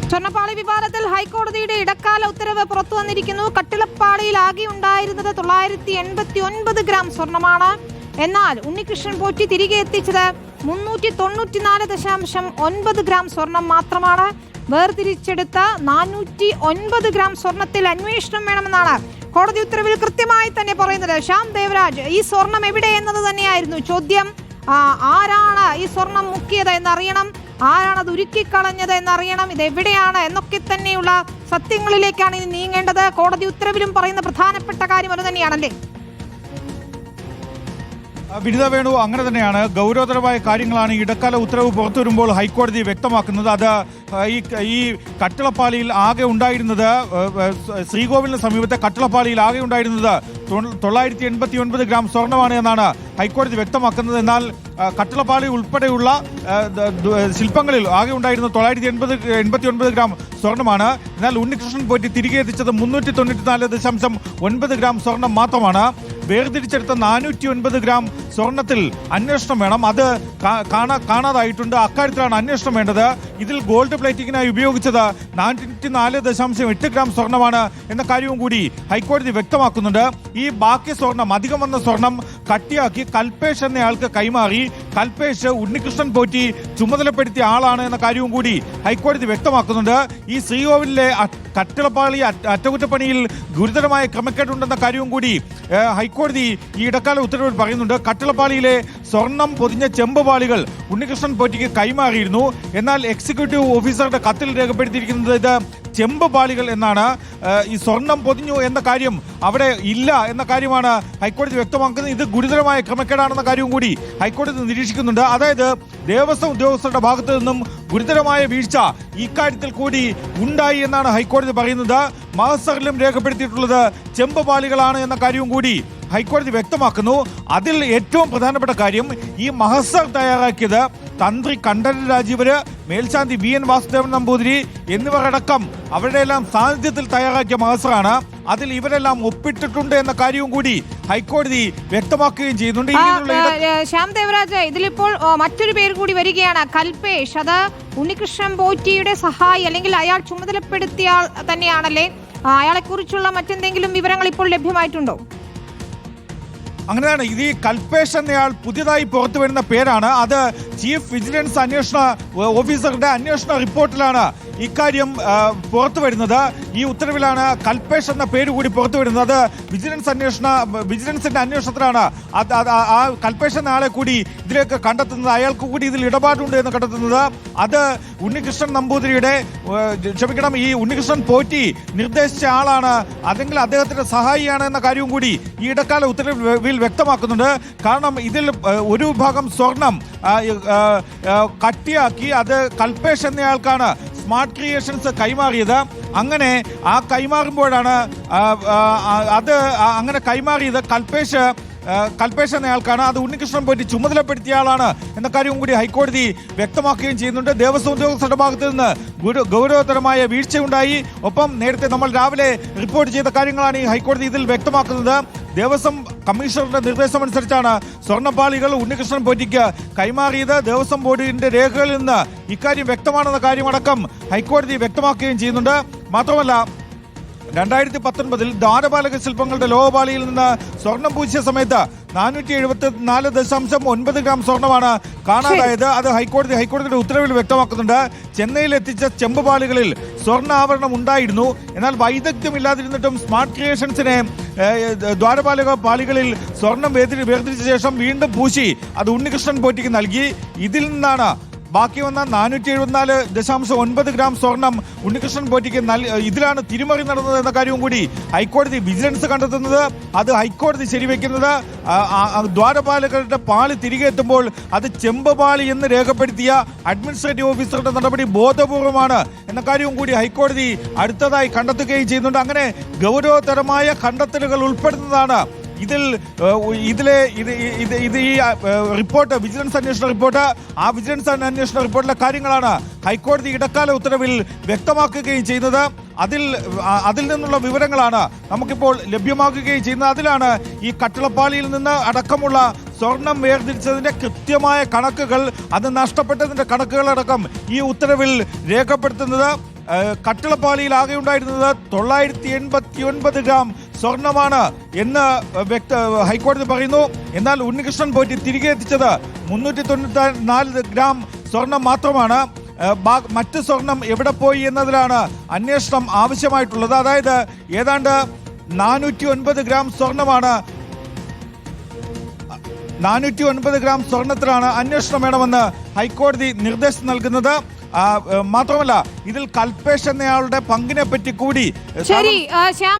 സ്വർണ്ണപ്പാളി വിവാദത്തിൽ ഹൈക്കോടതിയുടെ ഇടക്കാല ഉത്തരവ് പുറത്തു വന്നിരിക്കുന്നു. കട്ടിളപ്പാളിയിൽ ആകെ ഉണ്ടായിരുന്നത് 989 ഗ്രാം സ്വർണമാണ്. എന്നാൽ ഉണ്ണികൃഷ്ണൻ പോറ്റി തിരികെ എത്തിച്ചത് 394.9 ഗ്രാം സ്വർണം മാത്രമാണ്. വേർതിരിച്ചെടുത്ത 409 ഗ്രാം സ്വർണത്തിൽ അന്വേഷണം വേണമെന്നാണ് കോടതി ഉത്തരവിൽ കൃത്യമായി തന്നെ പറയുന്നത്. ശ്യാം ദേവരാജ്, ഈ സ്വർണം എവിടെ എന്നത് തന്നെയായിരുന്നു ചോദ്യം. ആരാണ് ഈ സ്വർണം മുക്കിയത് എന്നറിയണം, ആരാണ് അത് ഉരുക്കിക്കളഞ്ഞത് എന്നറിയണം, ഇത് എവിടെയാണ് എന്നൊക്കെ തന്നെയുള്ള സത്യങ്ങളിലേക്കാണ് ഇനി നീങ്ങേണ്ടത്. കോടതി ഉത്തരവിലും പറയുന്ന പ്രധാനപ്പെട്ട കാര്യം അത് തന്നെയാണല്ലേ? വിനിത വേണു, അങ്ങനെ തന്നെയാണ്. ഗൗരവതരമായ കാര്യങ്ങളാണ് ഇടക്കാല ഉത്തരവ് പുറത്തു വരുമ്പോൾ ഹൈക്കോടതി വ്യക്തമാക്കുന്നത്. അത് ഈ കട്ടിളപ്പാളിയിൽ ആകെ ഉണ്ടായിരുന്നത്, ശ്രീകോവിലിന് സമീപത്തെ കട്ടിളപ്പാളിയിൽ ആകെ ഉണ്ടായിരുന്നത് 989 ഗ്രാം സ്വർണ്ണമാണ് എന്നാണ് ഹൈക്കോടതി വ്യക്തമാക്കുന്നത്. എന്നാൽ കട്ടിളപ്പാളി ഉൾപ്പെടെയുള്ള ശില്പങ്ങളിൽ ആകെ ഉണ്ടായിരുന്നത് 989 ഗ്രാം സ്വർണ്ണമാണ്. എന്നാൽ ഉണ്ണികൃഷ്ണൻ പോറ്റി തിരികെ എത്തിച്ചത് 394.9 ഗ്രാം സ്വർണം മാത്രമാണ്. വേർതിരിച്ചെടുത്ത 409 ഗ്രാം സ്വർണത്തിൽ അന്വേഷണം വേണം. അത് കാണാതായിട്ടുണ്ട്. അക്കാര്യത്തിലാണ് അന്വേഷണം വേണ്ടത്. ഇതിൽ ഗോൾഡ് പ്ലേറ്റിങ്ങിനായി ഉപയോഗിച്ചത് 404.8 ഗ്രാം സ്വർണമാണ് എന്ന കാര്യവും കൂടി ഹൈക്കോടതി വ്യക്തമാക്കുന്നുണ്ട്. ഈ ബാക്കി സ്വർണം, അധികം വന്ന സ്വർണം കട്ടിയാക്കി കൽപേഷ് എന്നയാൾക്ക് കൈമാറി. കൽപേഷ് ഉണ്ണികൃഷ്ണൻ പോറ്റി ചുമതലപ്പെടുത്തിയ ആളാണ് എന്ന കാര്യവും കൂടി ഹൈക്കോടതി വ്യക്തമാക്കുന്നുണ്ട്. ഈ ശ്രീകോവിലിലെ കട്ടിളപ്പാളി അറ്റകുറ്റപ്പണിയിൽ ഗുരുതരമായ ക്രമക്കേടുണ്ടെന്ന കാര്യവും കൂടി ഹൈക്കോടതി ഈ ഇടക്കാല ഉത്തരവിൽ പറയുന്നുണ്ട്. കട്ടിളപ്പാളിയിലെ സ്വർണം പൊതിഞ്ഞ ചെമ്പുപാളികൾ ഉണ്ണികൃഷ്ണൻ പോറ്റിക്ക് കൈമാറിയിരുന്നു. എന്നാൽ എക്സിക്യൂട്ടീവ് ഓഫീസറുടെ കത്തിൽ രേഖപ്പെടുത്തിയിരിക്കുന്നത് ഇത് ചെമ്പ് പാളികൾ എന്നാണ്. ഈ സ്വർണം പൊതിഞ്ഞു എന്ന കാര്യം അവിടെ ഇല്ല എന്ന കാര്യമാണ് ഹൈക്കോടതി വ്യക്തമാക്കുന്നത്. ഇത് ഗുരുതരമായ ക്രമക്കേടാണെന്ന കാര്യവും കൂടി ഹൈക്കോടതി നിരീക്ഷിക്കുന്നുണ്ട്. അതായത് ദേവസ്വം ഉദ്യോഗസ്ഥരുടെ ഭാഗത്തു നിന്നും ഗുരുതരമായ വീഴ്ച ഇക്കാര്യത്തിൽ കൂടി ഉണ്ടായി എന്നാണ് ഹൈക്കോടതി പറയുന്നത്. മഹസറിലും രേഖപ്പെടുത്തിയിട്ടുള്ളത് ചെമ്പ് പാളികളാണ് എന്ന കാര്യവും കൂടി ഹൈക്കോടതി വ്യക്തമാക്കുന്നു. അതിൽ ഏറ്റവും പ്രധാനപ്പെട്ട കാര്യം, ഈ മഹസർ തയ്യാറാക്കിയത് തന്ത്രി കണ്ഠരര് രാജീവര്, മേൽശാന്തി VN വാസുദേവൻ നമ്പൂതിരി എന്നിവരടക്കം അവരുടെ എല്ലാം സാന്നിധ്യത്തിൽ തയ്യാറാക്കിയ മഹസറാണ്. അതിൽ ഇവരെല്ലാം ഒപ്പിട്ടിട്ടുണ്ട് എന്ന കാര്യവും കൂടി ഹൈക്കോടതി വ്യക്തമാക്കുകയും ചെയ്യുന്നുണ്ട്. ശ്യാം ദേവരാജ്, ഇതിലിപ്പോൾ മറ്റൊരു പേര് കൂടി വരികയാണ്, കൽപേഷ്. അത് ഉണ്ണികൃഷ്ണൻ പോറ്റിയുടെ സഹായി അല്ലെങ്കിൽ അയാൾ ചുമതലപ്പെടുത്തിയ ആൾ തന്നെയാണല്ലേ? അയാളെ കുറിച്ചുള്ള മറ്റെന്തെങ്കിലും വിവരങ്ങൾ ഇപ്പോൾ ലഭ്യമായിട്ടുണ്ടോ? അങ്ങനെയാണ്. ഇത് ഈ കൽപേഷ് എന്നയാൾ പുതിയതായി പുറത്തു വരുന്ന പേരാണ്. അത് ചീഫ് വിജിലൻസ് അന്വേഷണ ഓഫീസറുടെ അന്വേഷണ റിപ്പോർട്ടിലാണ് ഇക്കാര്യം പുറത്തു വരുന്നത്. ഈ ഉത്തരവിലാണ് കൽപേഷ് എന്ന പേര് കൂടി പുറത്തു വരുന്നത്. അത് വിജിലൻസിന്റെ അന്വേഷണത്തിലാണ് ആ കൽപേഷ് എന്ന ആളെ കൂടി ഇതിലേക്ക് കണ്ടെത്തുന്നത്. അയാൾക്ക് കൂടി ഇതിൽ ഇടപാടുണ്ട് എന്ന് കണ്ടെത്തുന്നത്. അത് ഉണ്ണികൃഷ്ണൻ നമ്പൂതിരിയുടെ ഈ ഉണ്ണികൃഷ്ണൻ പോറ്റി നിർദ്ദേശിച്ച ആളാണ്, അല്ലെങ്കിൽ അദ്ദേഹത്തിന്റെ സഹായിയാണ് എന്ന കാര്യവും കൂടി ഈ ഇടക്കാല ഉത്തരവിൽ വ്യക്തമാക്കുന്നുണ്ട്. കാരണം ഇതിൽ ഒരു വിഭാഗം സ്വർണം കട്ടിയാക്കി അത് കൽപേഷ് എന്നയാൾക്കാണ് സ്മാർട്ട് ക്രിയേഷൻസ് കൈമാറിയത്. അങ്ങനെ ആ കൈമാറുമ്പോഴാണ് അത് അങ്ങനെ കൈമാറിയത് കൽപേഷ് എന്നയാൾക്കാണ്. അത് ഉണ്ണികൃഷ്ണൻ പോറ്റി ചുമതലപ്പെടുത്തിയ ആളാണ് എന്ന കാര്യവും കൂടി ഹൈക്കോടതി വ്യക്തമാക്കുകയും ചെയ്യുന്നുണ്ട്. ദേവസ്വം ഉദ്യോഗസ്ഥരുടെ ഭാഗത്തു നിന്ന് ഗൗരവതരമായ വീഴ്ചയുണ്ടായി. ഒപ്പം നേരത്തെ നമ്മൾ രാവിലെ റിപ്പോർട്ട് ചെയ്ത കാര്യങ്ങളാണ് ഈ ഹൈക്കോടതി ഇതിൽ വ്യക്തമാക്കുന്നത്. ദേവസ്വം കമ്മീഷണറുടെ നിർദ്ദേശമനുസരിച്ചാണ് സ്വർണ്ണപ്പാളികൾ ഉണ്ണികൃഷ്ണൻ പോറ്റിക്ക് കൈമാറിയത്. ദേവസ്വം ബോർഡിന്റെ രേഖകളിൽ നിന്ന് ഇക്കാര്യം വ്യക്തമാണെന്ന കാര്യമടക്കം ഹൈക്കോടതി വ്യക്തമാക്കുകയും ചെയ്യുന്നുണ്ട്. മാത്രമല്ല, 2019 ദ്വാരപാലക ശില്പങ്ങളുടെ ലോഹപാളിയിൽ നിന്ന് സ്വർണം പൂശിയ സമയത്ത് 474.9 ഗ്രാം സ്വർണമാണ് കാണാതായത്. അത് ഹൈക്കോടതിയുടെ ഉത്തരവിൽ വ്യക്തമാക്കുന്നുണ്ട്. ചെന്നൈയിൽ എത്തിച്ച ചെമ്പുപാളികളിൽ സ്വർണ്ണ ആവരണം ഉണ്ടായിരുന്നു. എന്നാൽ വൈദഗ്ധ്യമില്ലാതിരുന്നിട്ടും സ്മാർട്ട് ക്രിയേഷൻസിനെ ദ്വാരപാലക പാളികളിൽ സ്വർണം വേർതിരിച്ച ശേഷം വീണ്ടും പൂശി അത് ഉണ്ണികൃഷ്ണൻ പോറ്റിക്ക് നൽകി. ഇതിൽ നിന്നാണ് ബാക്കി വന്ന 474.9 ഗ്രാം സ്വർണം ഉണ്ണികൃഷ്ണൻ പോറ്റിക്ക് ഇതിലാണ് തിരിമറി നടന്നത് എന്ന കാര്യവും കൂടി ഹൈക്കോടതി വിജിലൻസ് കണ്ടെത്തുന്നത്. അത് ഹൈക്കോടതി ശരിവെക്കുന്നത്. ദ്വാരപാലകരുടെ പാളി തിരികെ എത്തുമ്പോൾ അത് ചെമ്പുപാളി എന്ന് രേഖപ്പെടുത്തിയ അഡ്മിനിസ്ട്രേറ്റീവ് ഓഫീസറുടെ നടപടി ബോധപൂർവമാണ് എന്ന കാര്യവും കൂടി ഹൈക്കോടതി അടുത്തതായി കണ്ടെത്തുകയും ചെയ്യുന്നുണ്ട്. അങ്ങനെ ഗൗരവതരമായ കണ്ടെത്തലുകൾ ഉൾപ്പെടുന്നതാണ് ഈ റിപ്പോർട്ട്, വിജിലൻസ് അന്വേഷണ റിപ്പോർട്ട്. ആ വിജിലൻസ് അന്വേഷണ റിപ്പോർട്ടിലെ കാര്യങ്ങളാണ് ഹൈക്കോടതി ഇടക്കാല ഉത്തരവിൽ വ്യക്തമാക്കുകയും ചെയ്യുന്നത്. അതിൽ നിന്നുള്ള വിവരങ്ങളാണ് നമുക്കിപ്പോൾ ലഭ്യമാക്കുകയും ചെയ്യുന്നത്. അതിലാണ് ഈ കട്ടിളപ്പാളിയിൽ നിന്ന് അടക്കമുള്ള സ്വർണം വേർതിരിച്ചതിന്റെ കൃത്യമായ കണക്കുകൾ, അത് നഷ്ടപ്പെട്ടതിന്റെ കണക്കുകളടക്കം ഈ ഉത്തരവിൽ രേഖപ്പെടുത്തുന്നത്. കട്ടിളപ്പാളിയിൽ ആകെ ഉണ്ടായിരുന്നത് 989 ഗ്രാം സ്വർണമാണ് എന്ന് ഹൈക്കോടതി പറയുന്നു. എന്നാൽ ഉണ്ണികൃഷ്ണൻ പോറ്റി തിരികെ എത്തിച്ചത് 394 ഗ്രാം സ്വർണം മാത്രമാണ്. മറ്റ് സ്വർണം എവിടെ പോയി എന്നതിലാണ് അന്വേഷണം ആവശ്യമായിട്ടുള്ളത്. അതായത് ഏതാണ്ട് 409 ഗ്രാം സ്വർണമാണ്. 409 ഗ്രാം സ്വർണത്തിലാണ് അന്വേഷണം വേണമെന്ന് ഹൈക്കോടതി നിർദ്ദേശം നൽകുന്നത്. മാത്രമല്ല ഇതിൽ കൽപേഷ് എന്നയാളുടെ പങ്കിനെ പറ്റി കൂടി ശരി ശ്യാം.